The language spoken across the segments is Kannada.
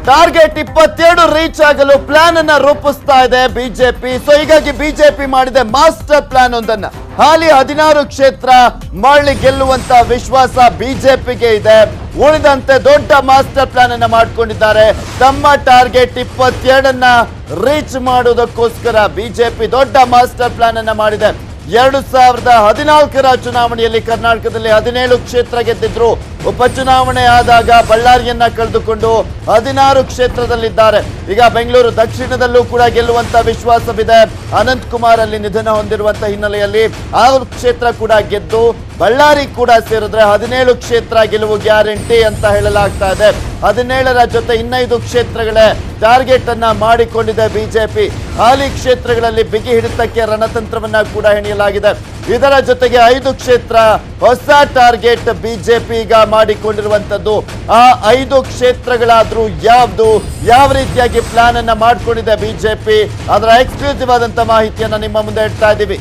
ಟಾರ್ಗೆಟ್ 22 ರೀಚ್ ಆಗಲು ಪ್ಲಾನ್ ಅನ್ನ ರೂಪಿಸ್ತಾ ಇದೆ ಬಿಜೆಪಿ. ಸೊ ಹೀಗಾಗಿ ಬಿಜೆಪಿ ಮಾಡಿದೆ ಮಾಸ್ಟರ್ ಪ್ಲಾನ್ ಒಂದನ್ನ. ಹಾಲಿ 16 ಕ್ಷೇತ್ರ ಮರಳಿ ಗೆಲ್ಲುವಂತ ವಿಶ್ವಾಸ ಬಿಜೆಪಿಗೆ ಇದೆ. ಉಳಿದಂತೆ ದೊಡ್ಡ ಮಾಸ್ಟರ್ ಪ್ಲಾನ್ ಅನ್ನ ಮಾಡ್ಕೊಂಡಿದ್ದಾರೆ. ತಮ್ಮ ಟಾರ್ಗೆಟ್ 22 ರೀಚ್ ಮಾಡೋದಕ್ಕೋಸ್ಕರ ಬಿಜೆಪಿ ದೊಡ್ಡ ಮಾಸ್ಟರ್ ಪ್ಲಾನ್ ಅನ್ನ ಮಾಡಿದೆ. 2014ರ ಚುನಾವಣೆಯಲ್ಲಿ ಕರ್ನಾಟಕದಲ್ಲಿ 17 ಕ್ಷೇತ್ರ ಗೆದ್ದಿದ್ರು. ಉಪಚುನಾವಣೆ ಆದಾಗ ಬಳ್ಳಾರಿಯನ್ನ ಕಳೆದುಕೊಂಡು 16 ಕ್ಷೇತ್ರದಲ್ಲಿದ್ದಾರೆ. ಈಗ ಬೆಂಗಳೂರು ದಕ್ಷಿಣದಲ್ಲೂ ಕೂಡ ಗೆಲ್ಲುವಂತ ವಿಶ್ವಾಸವಿದೆ. ಅನಂತ್ ಕುಮಾರ್ ಅಲ್ಲಿ ನಿಧನ ಹೊಂದಿರುವಂತ ಹಿನ್ನೆಲೆಯಲ್ಲಿ 6 ಕ್ಷೇತ್ರ ಕೂಡ ಗೆದ್ದು ಬಳ್ಳಾರಿ ಕೂಡ ಸೇರಿದ್ರೆ 17 ಕ್ಷೇತ್ರ ಗೆಲುವು ಗ್ಯಾರಂಟಿ ಅಂತ ಹೇಳಲಾಗ್ತಾ ಇದೆ. 17ರ ಜೊತೆ 15 ಕ್ಷೇತ್ರಗಳೇ ಟಾರ್ಗೆಟ್ ಅನ್ನ ಮಾಡಿಕೊಂಡಿದೆ ಬಿಜೆಪಿ. ಹಾಲಿ ಕ್ಷೇತ್ರಗಳಲ್ಲಿ ಬಿಗಿ ಹಿಡಿತಕ್ಕೆ ರಣತಂತ್ರವನ್ನ ಕೂಡ ಹೆಣೆಯಲಾಗಿದೆ. ಇದರ ಜೊತೆಗೆ 5 ಕ್ಷೇತ್ರ ಹೊಸ ಟಾರ್ಗೆಟ್ ಬಿಜೆಪಿ ಈಗ ಮಾಡಿಕೊಂಡಿರುವಂತದ್ದು. ಆ 5 ಕ್ಷೇತ್ರಗಳಾದ್ರೂ ಯಾವ್ದು, ಯಾವ ರೀತಿಯಾಗಿ ಪ್ಲಾನ್ ಅನ್ನ ಮಾಡ್ಕೊಂಡಿದೆ ಬಿಜೆಪಿ, ಅದರ ಎಕ್ಸ್ಕ್ಲೂಸಿವ್ ಆದಂತ ಮಾಹಿತಿಯನ್ನ ನಿಮ್ಮ ಮುಂದೆ ಇಡ್ತಾ ಇದ್ದೀವಿ.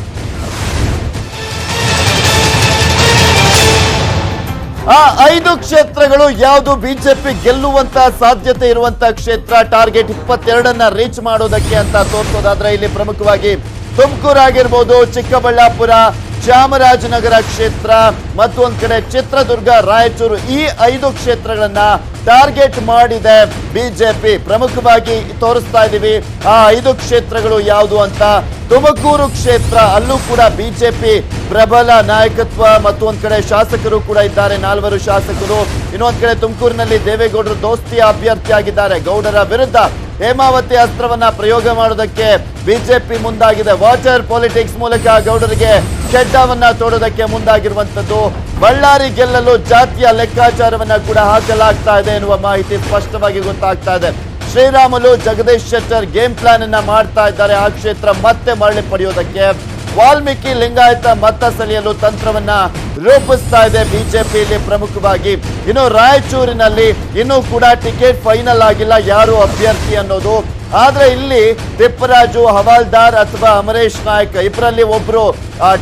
ಆ 5 ಕ್ಷೇತ್ರಗಳು ಯಾವುದು ಬಿಜೆಪಿ ಗೆಲ್ಲುವಂತ ಸಾಧ್ಯತೆ ಇರುವಂತ ಕ್ಷೇತ್ರ, ಟಾರ್ಗೆಟ್ 22 ರೀಚ್ ಮಾಡೋದಕ್ಕೆ ಅಂತ ತೋರಿಸೋದಾದ್ರೆ ಇಲ್ಲಿ ಪ್ರಮುಖವಾಗಿ ತುಮಕೂರು ಆಗಿರ್ಬೋದು, ಚಿಕ್ಕಬಳ್ಳಾಪುರ, ಚಾಮರಾಜನಗರ ಕ್ಷೇತ್ರ ಮತ್ತು ಒಂದ್ ಕಡೆ ಚಿತ್ರದುರ್ಗ, ರಾಯಚೂರು, ಈ 5 ಕ್ಷೇತ್ರಗಳನ್ನ ಟಾರ್ಗೆಟ್ ಮಾಡಿದೆ ಬಿಜೆಪಿ. ಪ್ರಮುಖವಾಗಿ ತೋರಿಸ್ತಾ ಇದೀವಿ ಆ 5 ಕ್ಷೇತ್ರಗಳು ಯಾವುದು ಅಂತ. ತುಮಕೂರು ಕ್ಷೇತ್ರ, ಅಲ್ಲೂ ಕೂಡ ಬಿಜೆಪಿ ಪ್ರಬಲ ನಾಯಕತ್ವ ಮತ್ತು ಒಂದ್ ಕಡೆ ಶಾಸಕರು ಕೂಡ ಇದ್ದಾರೆ, 4 ಶಾಸಕರು. ಇನ್ನೊಂದ್ ಕಡೆ ತುಮಕೂರಿನಲ್ಲಿ ದೇವೇಗೌಡರು ದೋಸ್ತಿ ಅಭ್ಯರ್ಥಿಯಾಗಿದ್ದಾರೆ. ಗೌಡರ ವಿರುದ್ಧ ಹೇಮಾವತಿ ಅಸ್ತ್ರವನ್ನ ಪ್ರಯೋಗ ಮಾಡೋದಕ್ಕೆ ಬಿಜೆಪಿ ಮುಂದಾಗಿದೆ. ವಾಟರ್ ಪಾಲಿಟಿಕ್ಸ್ ಮೂಲಕ ಗೌಡರಿಗೆ ಕೆಡ್ಡವನ್ನ ತೋಡೋದಕ್ಕೆ ಮುಂದಾಗಿರುವಂತದ್ದು. ಬಳ್ಳಾರಿ ಗೆಲ್ಲಲು ಜಾತಿಯ ಲೆಕ್ಕಾಚಾರವನ್ನ ಕೂಡ ಹಾಕಲಾಗ್ತಾ ಇದೆ ಎನ್ನುವ ಮಾಹಿತಿ ಸ್ಪಷ್ಟವಾಗಿ ಗೊತ್ತಾಗ್ತಾ ಇದೆ. ಶ್ರೀರಾಮುಲು, ಜಗದೀಶ್ ಶೆಟ್ಟರ್ ಗೇಮ್ ಪ್ಲಾನ್ ಅನ್ನ ಮಾಡ್ತಾ ಇದ್ದಾರೆ ಆ ಕ್ಷೇತ್ರ ಮತ್ತೆ ಮರಳಿ ಪಡೆಯೋದಕ್ಕೆ. ವಾಲ್ಮೀಕಿ ಲಿಂಗಾಯತ ಮತ ಸೆಳೆಯಲು ತಂತ್ರವನ್ನ ರೂಪಿಸ್ತಾ ಇದೆ ಬಿಜೆಪಿ ಇಲ್ಲಿ ಪ್ರಮುಖವಾಗಿ. ಇನ್ನು ರಾಯಚೂರಿನಲ್ಲಿ ಇನ್ನೂ ಕೂಡ ಟಿಕೆಟ್ ಫೈನಲ್ ಆಗಿಲ್ಲ ಯಾರು ಅಭ್ಯರ್ಥಿ ಅನ್ನೋದು. ಆದ್ರೆ ಇಲ್ಲಿ ತಿಪ್ಪರಾಜು, ಹವಾಲ್ದಾರ್ ಅಥವಾ ಅಮರೇಶ್ ನಾಯಕ್ ಇಬ್ಬರಲ್ಲಿ ಒಬ್ರು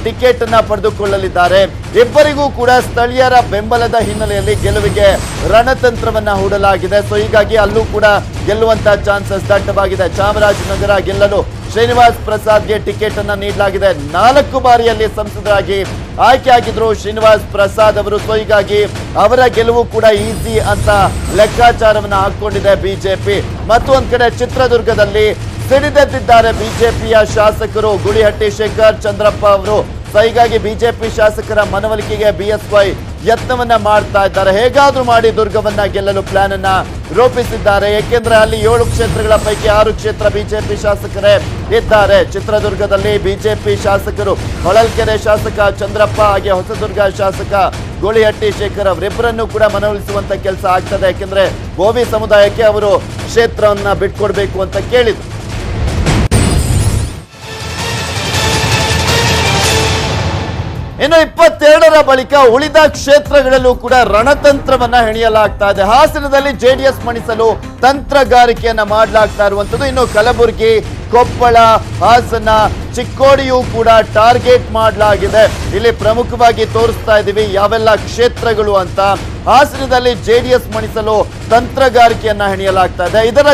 ಟಿಕೆಟ್ ಅನ್ನ ಪಡೆದುಕೊಳ್ಳಲಿದ್ದಾರೆ. ಇಬ್ಬರಿಗೂ ಕೂಡ ಸ್ಥಳೀಯರ ಬೆಂಬಲದ ಹಿನ್ನೆಲೆಯಲ್ಲಿ ಗೆಲುವಿಗೆ ರಣತಂತ್ರವನ್ನ ಹೂಡಲಾಗಿದೆ. ಸೊ ಹೀಗಾಗಿ ಅಲ್ಲೂ ಕೂಡ ಗೆಲ್ಲುವಂತ ಚಾನ್ಸಸ್ ದಟ್ಟವಾಗಿದೆ. ಚಾಮರಾಜನಗರ ಗೆಲ್ಲಲು ಶ್ರೀನಿವಾಸ್ ಪ್ರಸಾದ್ಗೆ ಟಿಕೆಟ್ ಅನ್ನ ನೀಡಲಾಗಿದೆ. 4 ಬಾರಿಯಲ್ಲಿ ಸಂಸದರಾಗಿ ಆಯ್ಕೆಯಾಗಿದ್ರು ಶ್ರೀನಿವಾಸ್ ಪ್ರಸಾದ್ ಅವರು. ಸೊ ಹೀಗಾಗಿ ಅವರ ಗೆಲುವು ಕೂಡ ಈಸಿ ಅಂತ ಲೆಕ್ಕಾಚಾರವನ್ನ ಹಾಕೊಂಡಿದೆ ಬಿಜೆಪಿ. ಮತ್ತು ಒಂದ್ ಕಡೆ ಚಿತ್ರದುರ್ಗದಲ್ಲಿ ಸಿಡಿದೆದ್ದಿದ್ದಾರೆ ಬಿಜೆಪಿಯ ಶಾಸಕರು ಗುಳಿಹಟ್ಟಿ ಶೇಖರ್, ಚಂದ್ರಪ್ಪ ಅವರು. ಸೊ ಹೀಗಾಗಿ ಬಿಜೆಪಿ ಶಾಸಕರ ಮನವೊಲಿಕೆಗೆ ಬಿಎಸ್ವೈ ಯತ್ನವನ್ನ ಮಾಡ್ತಾ ಇದ್ದಾರೆ. ಹೇಗಾದ್ರೂ ಮಾಡಿ ದುರ್ಗವನ್ನ ಗೆಲ್ಲಲು ಪ್ಲಾನ್ ಅನ್ನ ರೂಪಿಸಿದ್ದಾರೆ. ಏಕೆಂದ್ರೆ ಅಲ್ಲಿ 7 ಕ್ಷೇತ್ರಗಳ ಪೈಕಿ 6 ಕ್ಷೇತ್ರ ಬಿಜೆಪಿ ಶಾಸಕರೇ ಇದ್ದಾರೆ. ಚಿತ್ರದುರ್ಗದಲ್ಲಿ ಬಿಜೆಪಿ ಶಾಸಕರು ಹೊಳಲ್ಕೆರೆ ಶಾಸಕ ಚಂದ್ರಪ್ಪ ಹಾಗೆ ಹೊಸದುರ್ಗ ಶಾಸಕ ಗೋಳಿಹಟ್ಟಿ ಶೇಖರ್ ಅವರಿಬ್ಬರನ್ನು ಕೂಡ ಮನವೊಲಿಸುವಂತ ಕೆಲಸ ಆಗ್ತದೆ. ಯಾಕೆಂದ್ರೆ ಗೋವಿ ಸಮುದಾಯಕ್ಕೆ ಅವರು ಕ್ಷೇತ್ರವನ್ನ ಬಿಟ್ಕೊಡ್ಬೇಕು ಅಂತ ಕೇಳಿದ್ರು. ಇನ್ನು 22ರ ಬಳಿಕ ಉಳಿದ ಕ್ಷೇತ್ರಗಳಲ್ಲೂ ಕೂಡ ರಣತಂತ್ರವನ್ನ ಹೆಣೆಯಲಾಗ್ತಾ ಇದೆ. ಹಾಸನದಲ್ಲಿ ಜೆಡಿಎಸ್ ಮಣಿಸಲು ತಂತ್ರಗಾರಿಕೆಯನ್ನ ಮಾಡಲಾಗ್ತಾ ಇರುವಂತದ್ದು. ಇನ್ನು ಕಲಬುರಗಿ, ಕೊಪ್ಪಳ, ಹಾಸನ, ಚಿಕ್ಕೋಡಿಯೂ ಕೂಡ ಟಾರ್ಗೆಟ್ ಮಾಡಲಾಗಿದೆ. ಇಲ್ಲಿ ಪ್ರಮುಖವಾಗಿ ತೋರಿಸ್ತಾ ಇದೀವಿ ಯಾವೆಲ್ಲ ಕ್ಷೇತ್ರಗಳು ಅಂತ. ಹಾಸನದಲ್ಲಿ ಜೆಡಿಎಸ್ ಮಣಿಸಲು ತಂತ್ರಗಾರಿಕೆಯನ್ನ ಹೆಣೆಯಲಾಗ್ತಾ ಇದೆ. ಇದರ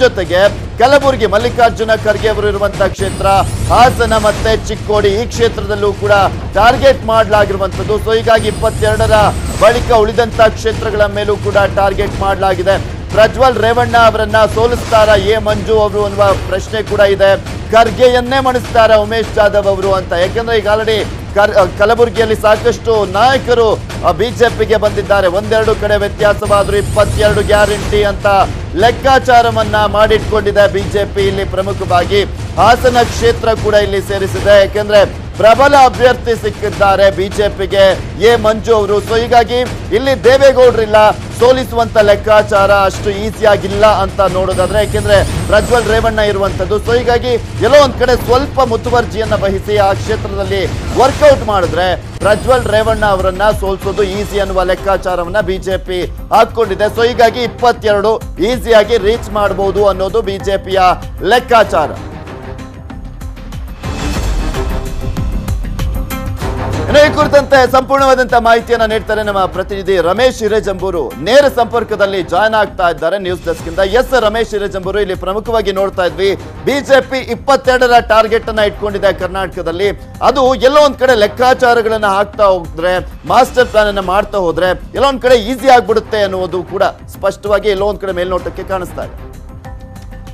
ಜೊತೆಗೆ ಕಲಬುರಗಿ ಮಲ್ಲಿಕಾರ್ಜುನ ಖರ್ಗೆ ಅವರು ಇರುವಂತಹ ಕ್ಷೇತ್ರ, ಹಾಸನ ಮತ್ತೆ ಚಿಕ್ಕೋಡಿ ಈ ಕ್ಷೇತ್ರದಲ್ಲೂ ಕೂಡ ಟಾರ್ಗೆಟ್ ಮಾಡಲಾಗಿರುವಂತದ್ದು. ಸೊ ಹೀಗಾಗಿ 22ರ ಬಳಿಕ ಉಳಿದಂತ ಕ್ಷೇತ್ರಗಳ ಮೇಲೂ ಕೂಡ ಟಾರ್ಗೆಟ್ ಮಾಡಲಾಗಿದೆ. ಪ್ರಜ್ವಲ್ ರೇವಣ್ಣ ಅವರನ್ನ ಸೋಲಿಸ್ತಾರ ಎ ಮಂಜು ಅವರು ಅನ್ನುವ ಪ್ರಶ್ನೆ ಕೂಡ ಇದೆ. ಖರ್ಗೆಯನ್ನೇ ಮಣಿಸ್ತಾರ ಉಮೇಶ್ ಜಾಧವ್ ಅವರು ಅಂತ. ಯಾಕಂದ್ರೆ ಈಗ ಆಲ್ರೆಡಿ ಕಲಬುರಗಿಯಲ್ಲಿ ಸಾಕಷ್ಟು ನಾಯಕರು ಬಿಜೆಪಿಗೆ ಬಂದಿದ್ದಾರೆ. 1-2 ಕಡೆ ವ್ಯತ್ಯಾಸವಾದ್ರು 22 ಗ್ಯಾರಂಟಿ ಅಂತ ಲೆಕ್ಕಾಚಾರವನ್ನ ಮಾಡಿಟ್ಕೊಂಡಿದೆ ಬಿಜೆಪಿ. ಇಲ್ಲಿ ಪ್ರಮುಖವಾಗಿ ಹಾಸನ ಕ್ಷೇತ್ರ ಕೂಡ ಇಲ್ಲಿ ಸೇರಿಸಿದೆ. ಯಾಕೆಂದ್ರೆ ಪ್ರಬಲ ಅಭ್ಯರ್ಥಿ ಸಿಕ್ಕಿದ್ದಾರೆ ಬಿಜೆಪಿಗೆ ಎ ಮಂಜು ಅವರು. ಸೊ ಹೀಗಾಗಿ ಇಲ್ಲಿ ದೇವೇಗೌಡರಿಲ್ಲ, ಸೋಲಿಸುವಂತ ಲೆಕ್ಕಾಚಾರ ಅಷ್ಟು ಈಸಿಯಾಗಿಲ್ಲ ಅಂತ ನೋಡೋದಾದ್ರೆ. ಯಾಕೆಂದ್ರೆ ಪ್ರಜ್ವಲ್ ರೇವಣ್ಣ ಇರುವಂತದ್ದು. ಸೊ ಹೀಗಾಗಿ ಎಲ್ಲೋ ಒಂದ್ ಕಡೆ ಸ್ವಲ್ಪ ಮುತುವರ್ಜಿಯನ್ನ ವಹಿಸಿ ಆ ಕ್ಷೇತ್ರದಲ್ಲಿ ವರ್ಕೌಟ್ ಮಾಡಿದ್ರೆ ಪ್ರಜ್ವಲ್ ರೇವಣ್ಣ ಅವರನ್ನ ಸೋಲಿಸೋದು ಈಸಿ ಅನ್ನುವ ಲೆಕ್ಕಾಚಾರವನ್ನ ಬಿಜೆಪಿ ಹಾಕೊಂಡಿದೆ. ಸೊ ಹೀಗಾಗಿ 22 ಈಸಿಯಾಗಿ ರೀಚ್ ಮಾಡಬಹುದು ಅನ್ನೋದು ಬಿಜೆಪಿಯ ಲೆಕ್ಕಾಚಾರ. ಈ ಕುರಿತಂತೆ ಸಂಪೂರ್ಣವಾದಂತಹ ಮಾಹಿತಿಯನ್ನ ನೀಡ್ತಾರೆ ನಮ್ಮ ಪ್ರತಿನಿಧಿ ರಮೇಶ್ ಹಿರೇಜಂಬೂರು ನೇರ ಸಂಪರ್ಕದಲ್ಲಿ ಜಾಯ್ನ್ ಆಗ್ತಾ ಇದ್ದಾರೆ ನ್ಯೂಸ್ ಡೆಸ್ಕ್ ಇಂದ. ಎಸ್ ರಮೇಶ್ ಹಿರೇಜಂಬೂರು, ಇಲ್ಲಿ ಪ್ರಮುಖವಾಗಿ ನೋಡ್ತಾ ಇದ್ವಿ ಬಿಜೆಪಿ 22ರ ಟಾರ್ಗೆಟ್ ಅನ್ನ ಇಟ್ಕೊಂಡಿದೆ ಕರ್ನಾಟಕದಲ್ಲಿ. ಅದು ಎಲ್ಲೋ ಒಂದ್ ಕಡೆ ಲೆಕ್ಕಾಚಾರಗಳನ್ನ ಹಾಕ್ತಾ ಹೋದ್ರೆ, ಮಾಸ್ಟರ್ ಪ್ಲಾನ್ ಅನ್ನ ಮಾಡ್ತಾ ಹೋದ್ರೆ ಎಲ್ಲೋ ಒಂದ್ ಕಡೆ ಈಸಿ ಆಗ್ಬಿಡುತ್ತೆ ಅನ್ನುವುದು ಕೂಡ ಸ್ಪಷ್ಟವಾಗಿ ಎಲ್ಲೋ ಒಂದ್ ಕಡೆ ಮೇಲ್ನೋಟಕ್ಕೆ ಕಾಣಿಸ್ತಾ ಇದೆ.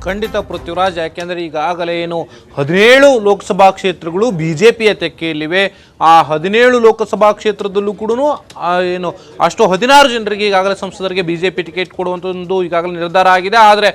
ಖಂಡಿತ ಪೃಥ್ವಿರಾಜ್, ಯಾಕೆಂದರೆ ಈಗಾಗಲೇ ಏನು 17 ಲೋಕಸಭಾ ಕ್ಷೇತ್ರಗಳು ಬಿಜೆಪಿಯ ತೆಕ್ಕೆಯಲ್ಲಿವೆ. ಆ 17 ಲೋಕಸಭಾ ಕ್ಷೇತ್ರದಲ್ಲೂ ಕೂಡ ಏನು ಅಷ್ಟು 16 ಜನರಿಗೆ ಈಗಾಗಲೇ ಸಂಸದರಿಗೆ ಬಿಜೆಪಿ ಟಿಕೆಟ್ ಕೊಡುವಂಥದ್ದು ಈಗಾಗಲೇ ನಿರ್ಧಾರ ಆಗಿದೆ. ಆದರೆ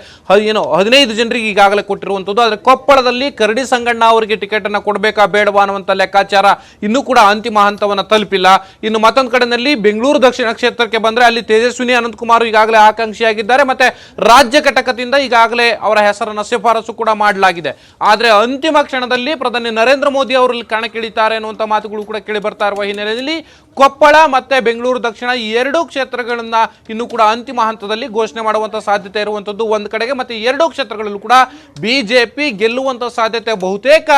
ಏನು 15 ಜನರಿಗೆ ಈಗಾಗಲೇ ಕೊಟ್ಟಿರುವಂಥದ್ದು. ಆದರೆ ಕೊಪ್ಪಳದಲ್ಲಿ ಕರಡಿ ಸಂಗಣ್ಣ ಅವರಿಗೆ ಟಿಕೆಟ್ ಅನ್ನು ಕೊಡಬೇಕಾ ಬೇಡವಾ ಅನ್ನುವಂಥ ಲೆಕ್ಕಾಚಾರ ಇನ್ನೂ ಕೂಡ ಅಂತಿಮ ಹಂತವನ್ನು ತಲುಪಿಲ್ಲ. ಇನ್ನು ಮತ್ತೊಂದು ಕಡೆಯಲ್ಲಿ ಬೆಂಗಳೂರು ದಕ್ಷಿಣ ಕ್ಷೇತ್ರಕ್ಕೆ ಬಂದರೆ ಅಲ್ಲಿ ತೇಜಸ್ವಿನಿ ಅನಂತಕುಮಾರ್ ಈಗಾಗಲೇ ಆಕಾಂಕ್ಷಿಯಾಗಿದ್ದಾರೆ. ಮತ್ತೆ ರಾಜ್ಯ ಘಟಕದಿಂದ ಈಗಾಗಲೇ ಅವರ ಹೆಸರನ್ನು ಶಿಫಾರಸು ಕೂಡ ಮಾಡಲಾಗಿದೆ. ಆದರೆ ಅಂತಿಮ ಕ್ಷಣದಲ್ಲಿ ಪ್ರಧಾನಿ ನರೇಂದ್ರ ಮೋದಿ ಅವರು ಕಣಕ್ಕಿಳಿತಾರೆ ಅನ್ನುವಂಥ ಮಾತುಗಳು ಕೂಡ ಕೇಳಿ ಬರ್ತಾ ಇರುವ ಹಿನ್ನೆಲೆಯಲ್ಲಿ ಕೊಪ್ಪಳ ಮತ್ತೆ ಬೆಂಗಳೂರು ದಕ್ಷಿಣ ಈ 2 ಕ್ಷೇತ್ರಗಳನ್ನ ಇನ್ನೂ ಕೂಡ ಅಂತಿಮ ಹಂತದಲ್ಲಿ ಘೋಷಣೆ ಮಾಡುವಂತ ಸಾಧ್ಯತೆ ಇರುವಂತದ್ದು ಒಂದು ಕಡೆಗೆ. ಮತ್ತೆ 2 ಕ್ಷೇತ್ರಗಳಲ್ಲೂ ಕೂಡ ಬಿಜೆಪಿ ಗೆಲ್ಲುವಂತ ಸಾಧ್ಯತೆ ಬಹುತೇಕ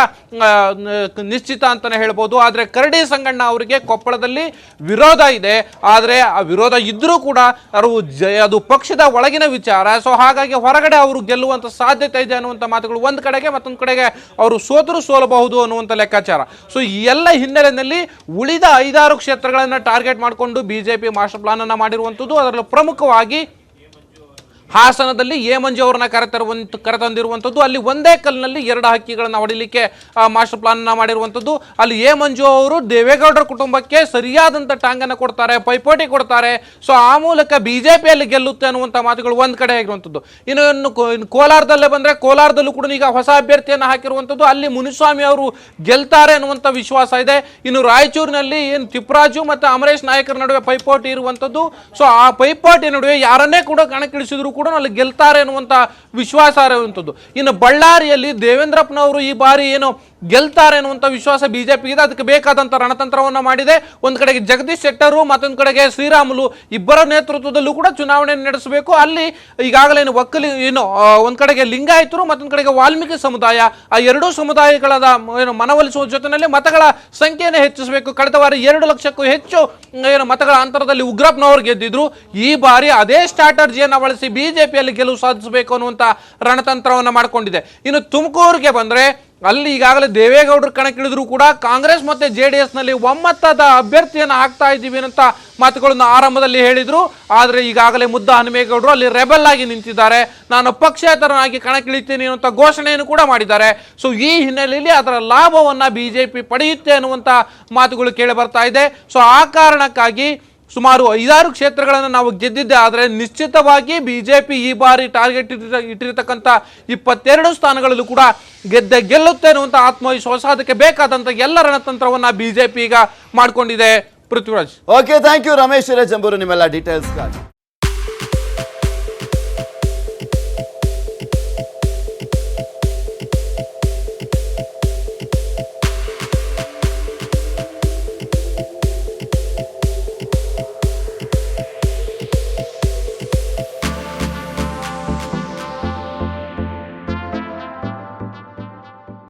ನಿಶ್ಚಿತ ಅಂತಾನೆ ಹೇಳ್ಬೋದು. ಆದ್ರೆ ಕರಡಿ ಸಂಗಣ್ಣ ಅವರಿಗೆ ಕೊಪ್ಪಳದಲ್ಲಿ ವಿರೋಧ ಇದೆ. ಆದ್ರೆ ಆ ವಿರೋಧ ಇದ್ರೂ ಕೂಡ ಅದು ಪಕ್ಷದ ಒಳಗಿನ ವಿಚಾರ. ಸೊ ಹಾಗಾಗಿ ಹೊರಗಡೆ ಅವರು ಗೆಲ್ಲುವಂತ ಸಾಧ್ಯತೆ ಇದೆ ಅನ್ನುವಂಥ ಮಾತುಗಳು ಒಂದು ಕಡೆಗೆ, ಮತ್ತೊಂದು ಕಡೆಗೆ ಅವರು ಸೋಲಬಹುದು ಅನ್ನುವಂಥ ಲೆಕ್ಕಾಚಾರ. ಸೊ ಈ ಎಲ್ಲ ಹಿನ್ನೆಲೆಯಲ್ಲಿ ಉಳಿದ 5-6 ಕ್ಷೇತ್ರಗಳನ್ನು ಟಾರ್ಗೆಟ್ ಮಾಡಿಕೊಂಡು ಬಿಜೆಪಿ ಮಾಸ್ಟರ್ ಪ್ಲಾನ್ ಅನ್ನ ಮಾಡಿರುವಂಥದ್ದು. ಅದರಲ್ಲೂ ಪ್ರಮುಖವಾಗಿ ಹಾಸನದಲ್ಲಿ ಎ ಮಂಜು ಅವರನ್ನ ಕರೆತಂದಿರುವಂಥದ್ದು. ಅಲ್ಲಿ ಒಂದೇ ಕಲ್ಲಿನಲ್ಲಿ 2 ಹಕ್ಕಿಗಳನ್ನು ಹೊಡಿಲಿಕ್ಕೆ ಮಾಸ್ಟರ್ ಪ್ಲಾನ್ ಅನ್ನ ಮಾಡಿರುವಂಥದ್ದು. ಅಲ್ಲಿ ಎ ಮಂಜು ಅವರು ದೇವೇಗೌಡರ ಕುಟುಂಬಕ್ಕೆ ಸರಿಯಾದಂಥ ಟಾಂಗನ್ನು ಕೊಡ್ತಾರೆ, ಪೈಪೋಟಿ ಕೊಡ್ತಾರೆ. ಸೊ ಆ ಮೂಲಕ ಬಿಜೆಪಿಯಲ್ಲಿ ಗೆಲ್ಲುತ್ತೆ ಅನ್ನುವಂಥ ಮಾತುಗಳು ಒಂದು ಕಡೆ ಆಗಿರುವಂಥದ್ದು. ಇನ್ನು ಕೋಲಾರದಲ್ಲೇ ಬಂದರೆ ಕೋಲಾರದಲ್ಲೂ ಕೂಡ ಈಗ ಹೊಸ ಅಭ್ಯರ್ಥಿಯನ್ನು ಹಾಕಿರುವಂಥದ್ದು. ಅಲ್ಲಿ ಮುನಿಸ್ವಾಮಿ ಅವರು ಗೆಲ್ತಾರೆ ಅನ್ನುವಂಥ ವಿಶ್ವಾಸ ಇದೆ. ಇನ್ನು ರಾಯಚೂರಿನಲ್ಲಿ ಏನು ತಿಪ್ಪರಾಜು ಮತ್ತು ಅಮರೇಶ್ ನಾಯಕರ ನಡುವೆ ಪೈಪೋಟಿ ಇರುವಂಥದ್ದು. ಸೊ ಆ ಪೈಪೋಟಿ ನಡುವೆ ಯಾರನ್ನೇ ಕೂಡ ಕಣಕ್ಕಿಳಿಸಿದ್ರು ಕೂಡ ಅಲ್ಲಿ ಗೆಲ್ತಾರೆ ಅನ್ನುವಂಥ ವಿಶ್ವಾಸ ಇರುವಂಥದ್ದು. ಇನ್ನು ಬಳ್ಳಾರಿಯಲ್ಲಿ ದೇವೇಂದ್ರಪ್ಪನವರು ಈ ಬಾರಿ ಏನು ಗೆಲ್ತಾರೆ ಅನ್ನುವಂಥ ವಿಶ್ವಾಸ ಬಿಜೆಪಿ ಇದೆ. ಅದಕ್ಕೆ ಬೇಕಾದಂಥ ರಣತಂತ್ರವನ್ನು ಮಾಡಿದೆ. ಒಂದು ಕಡೆಗೆ ಜಗದೀಶ್ ಶೆಟ್ಟರು, ಮತ್ತೊಂದು ಕಡೆಗೆ ಶ್ರೀರಾಮುಲು ಇಬ್ಬರ ನೇತೃತ್ವದಲ್ಲೂ ಕೂಡ ಚುನಾವಣೆ ನಡೆಸಬೇಕು. ಅಲ್ಲಿ ಈಗಾಗಲೇ ಏನು ಒಂದ್ ಕಡೆಗೆ ಲಿಂಗಾಯತರು, ಮತ್ತೊಂದು ಕಡೆಗೆ ವಾಲ್ಮೀಕಿ ಸಮುದಾಯ, ಆ 2 ಸಮುದಾಯಗಳ ಏನು ಮನವೊಲಿಸುವ ಜೊತೆಯಲ್ಲಿ ಮತಗಳ ಸಂಖ್ಯೆಯನ್ನು ಹೆಚ್ಚಿಸಬೇಕು. ಕಳೆದ ಬಾರಿ 2 ಲಕ್ಷಕ್ಕೂ ಹೆಚ್ಚು ಏನು ಮತಗಳ ಅಂತರದಲ್ಲಿ ಉಗ್ರಪ್ಪನವರು ಗೆದ್ದಿದ್ರು. ಈ ಬಾರಿ ಅದೇ ಸ್ಟ್ರಾಟಜಿಯನ್ನು ಬಳಸಿ ಬಿಜೆಪಿಯಲ್ಲಿ ಗೆಲುವು ಸಾಧಿಸಬೇಕು ಅನ್ನುವಂಥ ರಣತಂತ್ರವನ್ನು ಮಾಡಿಕೊಂಡಿದೆ. ಇನ್ನು ತುಮಕೂರಿಗೆ ಬಂದರೆ ಅಲ್ಲಿ ಈಗಾಗಲೇ ದೇವೇಗೌಡರು ಕಣಕ್ಕಿಳಿದ್ರು ಕೂಡ ಕಾಂಗ್ರೆಸ್ ಮತ್ತೆ JDS ನಲ್ಲಿ ಒಮ್ಮತದ ಅಭ್ಯರ್ಥಿಯನ್ನು ಹಾಕ್ತಾ ಇದ್ದೀವಿ ಅಂತ ಮಾತುಗಳನ್ನು ಆರಂಭದಲ್ಲಿ ಹೇಳಿದ್ರು. ಆದರೆ ಈಗಾಗಲೇ ಮುದ್ದ ಹನುಮೇಗೌಡರು ಅಲ್ಲಿ ರೆಬಲ್ ಆಗಿ ನಿಂತಿದ್ದಾರೆ. ನಾನು ಪಕ್ಷೇತರನಾಗಿ ಕಣಕ್ಕಿಳಿತೀನಿ ಅನ್ನುವಂಥ ಘೋಷಣೆಯನ್ನು ಕೂಡ ಮಾಡಿದ್ದಾರೆ. ಸೊ ಈ ಹಿನ್ನೆಲೆಯಲ್ಲಿ ಅದರ ಲಾಭವನ್ನ ಬಿಜೆಪಿ ಪಡೆಯುತ್ತೆ ಅನ್ನುವಂಥ ಮಾತುಗಳು ಕೇಳಿ ಬರ್ತಾ ಇದೆ. ಸೊ ಆ ಕಾರಣಕ್ಕಾಗಿ ಸುಮಾರು 5-6 ಕ್ಷೇತ್ರಗಳನ್ನು ನಾವು ಗೆದ್ದಿದ್ದೆ. ಆದರೆ ನಿಶ್ಚಿತವಾಗಿ ಬಿಜೆಪಿ ಈ ಬಾರಿ ಟಾರ್ಗೆಟ್ ಇಟ್ಟಿರತಕ್ಕಂಥ 22 ಸ್ಥಾನಗಳಲ್ಲೂ ಕೂಡ ಗೆಲ್ಲುತ್ತೆ ಅನ್ನುವಂಥ ಆತ್ಮವಿಶ್ವಾಸ. ಅದಕ್ಕೆ ಬೇಕಾದಂಥ ಎಲ್ಲ ರಣತಂತ್ರವನ್ನ ಬಿಜೆಪಿ ಈಗ ಮಾಡಿಕೊಂಡಿದೆ. Prithviraj, okay, thank you Ramesh Hirejamburu ನಿಮ್ಮೆಲ್ಲ ಡೀಟೇಲ್ಸ್ಗಾಗಿ.